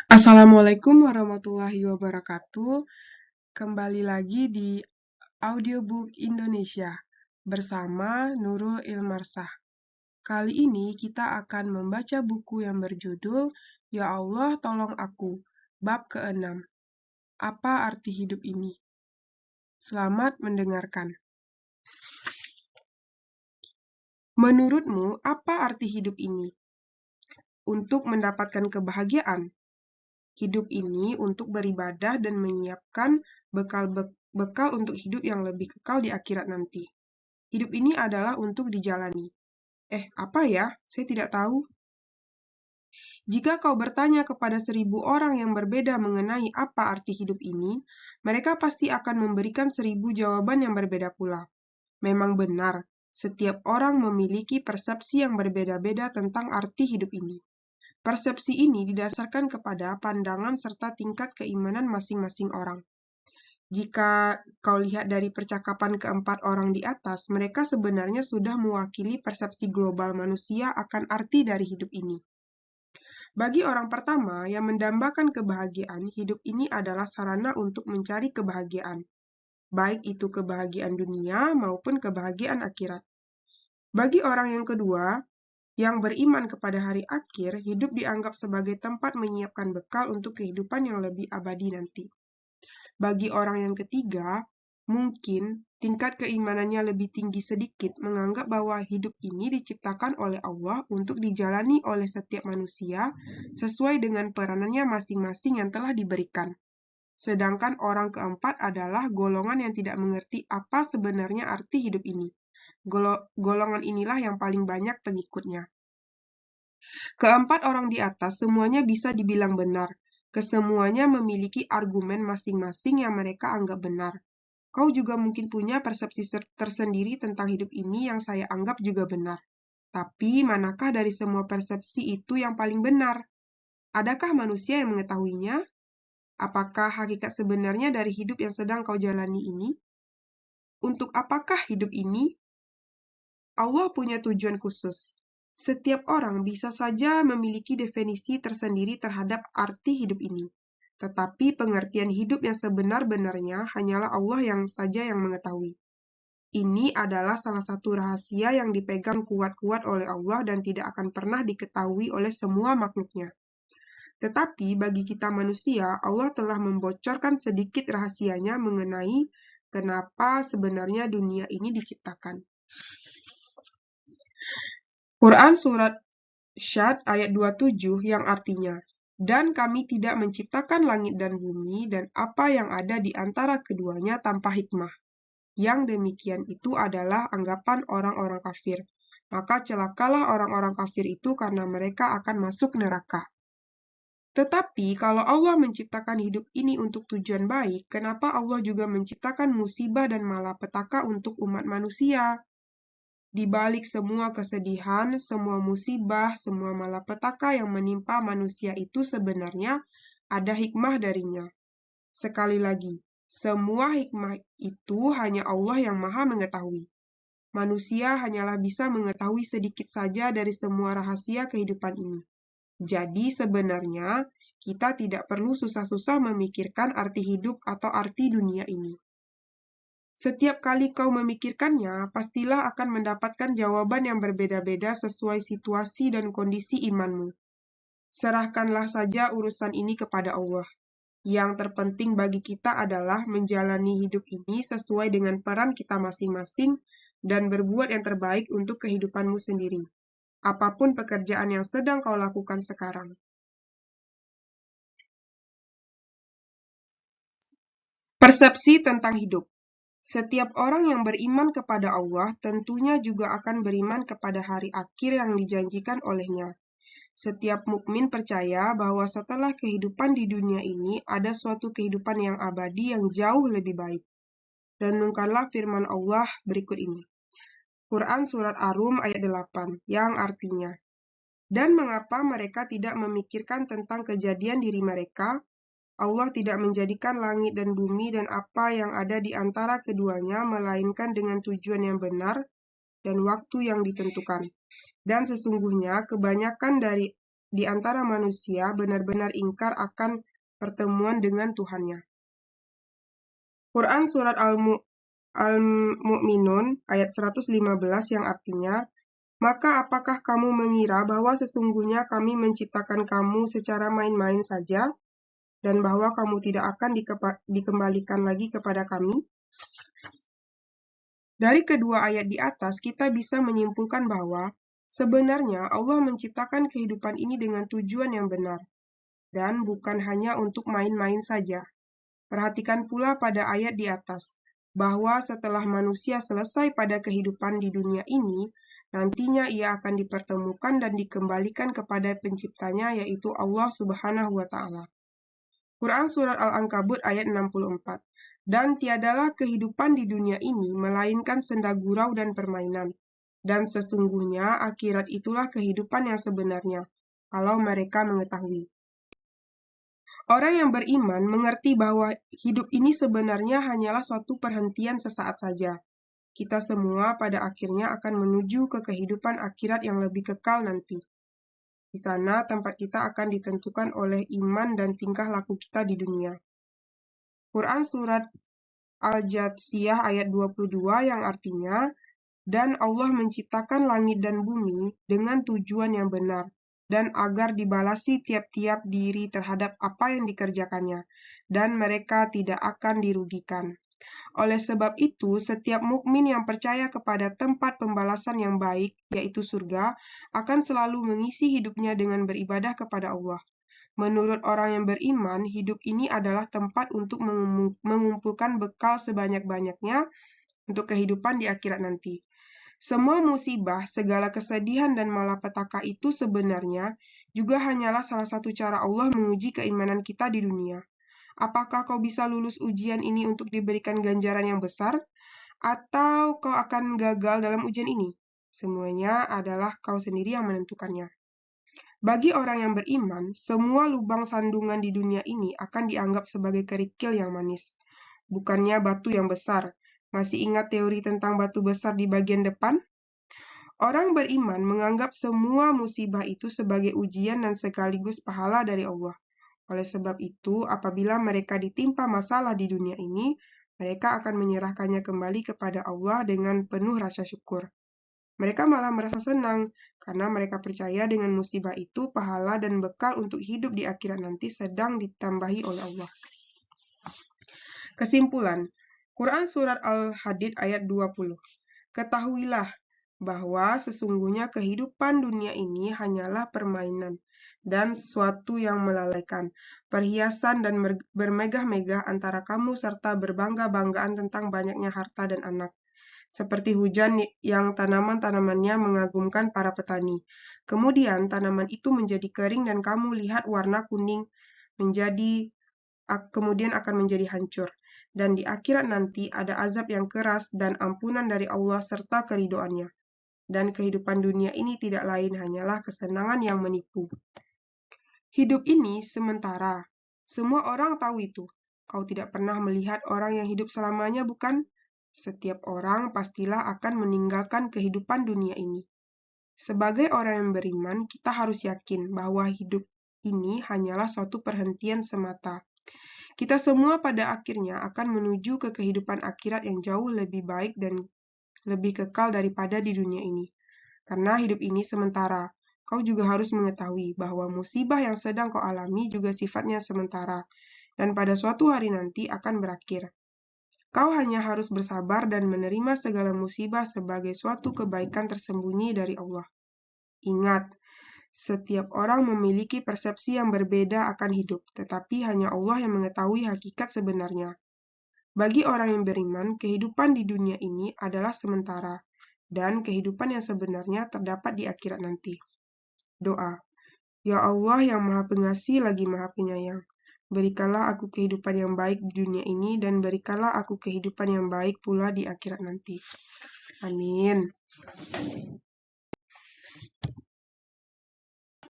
Assalamualaikum warahmatullahi wabarakatuh. Kembali lagi di Audiobook Indonesia bersama Nurul Ilmarsah. Kali ini kita akan membaca buku yang berjudul Ya Allah Tolong Aku, bab ke-6. Apa arti hidup ini? Selamat mendengarkan. Menurutmu, apa arti hidup ini? Untuk mendapatkan kebahagiaan. Hidup ini untuk beribadah dan menyiapkan bekal untuk hidup yang lebih kekal di akhirat nanti. Hidup ini adalah untuk dijalani. Apa ya? Saya tidak tahu. Jika kau bertanya kepada 1.000 orang yang berbeda mengenai apa arti hidup ini, mereka pasti akan memberikan 1.000 jawaban yang berbeda pula. Memang benar, setiap orang memiliki persepsi yang berbeda-beda tentang arti hidup ini. Persepsi ini didasarkan kepada pandangan serta tingkat keimanan masing-masing orang. Jika kau lihat dari percakapan keempat orang di atas, mereka sebenarnya sudah mewakili persepsi global manusia akan arti dari hidup ini. Bagi orang pertama yang mendambakan kebahagiaan, hidup ini adalah sarana untuk mencari kebahagiaan, baik itu kebahagiaan dunia maupun kebahagiaan akhirat. Bagi orang yang kedua, yang beriman kepada hari akhir, hidup dianggap sebagai tempat menyiapkan bekal untuk kehidupan yang lebih abadi nanti. Bagi orang yang ketiga, mungkin tingkat keimanannya lebih tinggi sedikit, menganggap bahwa hidup ini diciptakan oleh Allah untuk dijalani oleh setiap manusia sesuai dengan peranannya masing-masing yang telah diberikan. Sedangkan orang keempat adalah golongan yang tidak mengerti apa sebenarnya arti hidup ini. Golongan inilah yang paling banyak pengikutnya. Keempat orang di atas semuanya bisa dibilang benar. Kesemuanya memiliki argumen masing-masing yang mereka anggap benar. Kau juga mungkin punya persepsi tersendiri tentang hidup ini yang saya anggap juga benar. Tapi manakah dari semua persepsi itu yang paling benar? Adakah manusia yang mengetahuinya? Apakah hakikat sebenarnya dari hidup yang sedang kau jalani ini? Untuk apakah hidup ini? Allah punya tujuan khusus. Setiap orang bisa saja memiliki definisi tersendiri terhadap arti hidup ini. Tetapi pengertian hidup yang sebenar-benarnya hanyalah Allah yang saja yang mengetahui. Ini adalah salah satu rahasia yang dipegang kuat-kuat oleh Allah dan tidak akan pernah diketahui oleh semua makhluknya. Tetapi bagi kita manusia, Allah telah membocorkan sedikit rahasianya mengenai kenapa sebenarnya dunia ini diciptakan. Quran Surat Syad ayat 27 yang artinya, dan kami tidak menciptakan langit dan bumi dan apa yang ada di antara keduanya tanpa hikmah. Yang demikian itu adalah anggapan orang-orang kafir. Maka celakalah orang-orang kafir itu karena mereka akan masuk neraka. Tetapi kalau Allah menciptakan hidup ini untuk tujuan baik, kenapa Allah juga menciptakan musibah dan malapetaka untuk umat manusia? Di balik semua kesedihan, semua musibah, semua malapetaka yang menimpa manusia itu sebenarnya ada hikmah darinya. Sekali lagi, semua hikmah itu hanya Allah yang Maha mengetahui. Manusia hanyalah bisa mengetahui sedikit saja dari semua rahasia kehidupan ini. Jadi sebenarnya kita tidak perlu susah-susah memikirkan arti hidup atau arti dunia ini. Setiap kali kau memikirkannya, pastilah akan mendapatkan jawaban yang berbeda-beda sesuai situasi dan kondisi imanmu. Serahkanlah saja urusan ini kepada Allah. Yang terpenting bagi kita adalah menjalani hidup ini sesuai dengan peran kita masing-masing dan berbuat yang terbaik untuk kehidupanmu sendiri. Apapun pekerjaan yang sedang kau lakukan sekarang. Persepsi tentang hidup. Setiap orang yang beriman kepada Allah tentunya juga akan beriman kepada hari akhir yang dijanjikan olehnya. Setiap mukmin percaya bahwa setelah kehidupan di dunia ini ada suatu kehidupan yang abadi yang jauh lebih baik. Renungkanlah firman Allah berikut ini. Quran Surat Ar-Rum ayat 8 yang artinya, dan mengapa mereka tidak memikirkan tentang kejadian diri mereka? Allah tidak menjadikan langit dan bumi dan apa yang ada di antara keduanya melainkan dengan tujuan yang benar dan waktu yang ditentukan. Dan sesungguhnya kebanyakan dari di antara manusia benar-benar ingkar akan pertemuan dengan Tuhannya. Quran Surat Al-Mu'minun ayat 115 yang artinya, "Maka apakah kamu mengira bahwa sesungguhnya kami menciptakan kamu secara main-main saja, dan bahwa kamu tidak akan dikembalikan lagi kepada kami?" Dari kedua ayat di atas, kita bisa menyimpulkan bahwa sebenarnya Allah menciptakan kehidupan ini dengan tujuan yang benar, dan bukan hanya untuk main-main saja. Perhatikan pula pada ayat di atas, bahwa setelah manusia selesai pada kehidupan di dunia ini, nantinya ia akan dipertemukan dan dikembalikan kepada penciptanya, yaitu Allah Subhanahu wa Ta'ala. Quran Surat Al-Ankabut ayat 64. Dan tiadalah kehidupan di dunia ini melainkan senda gurau dan permainan. Dan sesungguhnya akhirat itulah kehidupan yang sebenarnya, kalau mereka mengetahui. Orang yang beriman mengerti bahwa hidup ini sebenarnya hanyalah suatu perhentian sesaat saja. Kita semua pada akhirnya akan menuju ke kehidupan akhirat yang lebih kekal nanti. Di sana tempat kita akan ditentukan oleh iman dan tingkah laku kita di dunia. Quran Surat Al-Jathiyah ayat 22 yang artinya, "Dan Allah menciptakan langit dan bumi dengan tujuan yang benar, dan agar dibalasi tiap-tiap diri terhadap apa yang dikerjakannya, dan mereka tidak akan dirugikan. Oleh sebab itu, setiap mukmin yang percaya kepada tempat pembalasan yang baik, yaitu surga, akan selalu mengisi hidupnya dengan beribadah kepada Allah. Menurut orang yang beriman, hidup ini adalah tempat untuk mengumpulkan bekal sebanyak-banyaknya untuk kehidupan di akhirat nanti. Semua musibah, segala kesedihan dan malapetaka itu sebenarnya juga hanyalah salah satu cara Allah menguji keimanan kita di dunia. Apakah kau bisa lulus ujian ini untuk diberikan ganjaran yang besar? Atau kau akan gagal dalam ujian ini? Semuanya adalah kau sendiri yang menentukannya. Bagi orang yang beriman, semua lubang sandungan di dunia ini akan dianggap sebagai kerikil yang manis, bukannya batu yang besar. Masih ingat teori tentang batu besar di bagian depan? Orang beriman menganggap semua musibah itu sebagai ujian dan sekaligus pahala dari Allah. Oleh sebab itu, apabila mereka ditimpa masalah di dunia ini, mereka akan menyerahkannya kembali kepada Allah dengan penuh rasa syukur. Mereka malah merasa senang, karena mereka percaya dengan musibah itu pahala dan bekal untuk hidup di akhirat nanti sedang ditambahi oleh Allah. Kesimpulan, Quran Surat Al-Hadid ayat 20. Ketahuilah bahwa sesungguhnya kehidupan dunia ini hanyalah permainan dan sesuatu yang melalaikan, perhiasan dan bermegah-megah antara kamu serta berbangga-banggaan tentang banyaknya harta dan anak. Seperti hujan yang tanaman-tanamannya mengagumkan para petani. Kemudian tanaman itu menjadi kering dan kamu lihat warna kuning kemudian akan menjadi hancur. Dan di akhirat nanti ada azab yang keras dan ampunan dari Allah serta keridoannya. Dan kehidupan dunia ini tidak lain hanyalah kesenangan yang menipu. Hidup ini sementara. Semua orang tahu itu. Kau tidak pernah melihat orang yang hidup selamanya, bukan? Setiap orang pastilah akan meninggalkan kehidupan dunia ini. Sebagai orang yang beriman, kita harus yakin bahwa hidup ini hanyalah suatu perhentian semata. Kita semua pada akhirnya akan menuju ke kehidupan akhirat yang jauh lebih baik dan lebih kekal daripada di dunia ini. Karena hidup ini sementara, kau juga harus mengetahui bahwa musibah yang sedang kau alami juga sifatnya sementara, dan pada suatu hari nanti akan berakhir. Kau hanya harus bersabar dan menerima segala musibah sebagai suatu kebaikan tersembunyi dari Allah. Ingat, setiap orang memiliki persepsi yang berbeda akan hidup, tetapi hanya Allah yang mengetahui hakikat sebenarnya. Bagi orang yang beriman, kehidupan di dunia ini adalah sementara, dan kehidupan yang sebenarnya terdapat di akhirat nanti. Doa. Ya Allah yang Maha Pengasih lagi Maha Penyayang, berikanlah aku kehidupan yang baik di dunia ini, dan berikanlah aku kehidupan yang baik pula di akhirat nanti. Amin.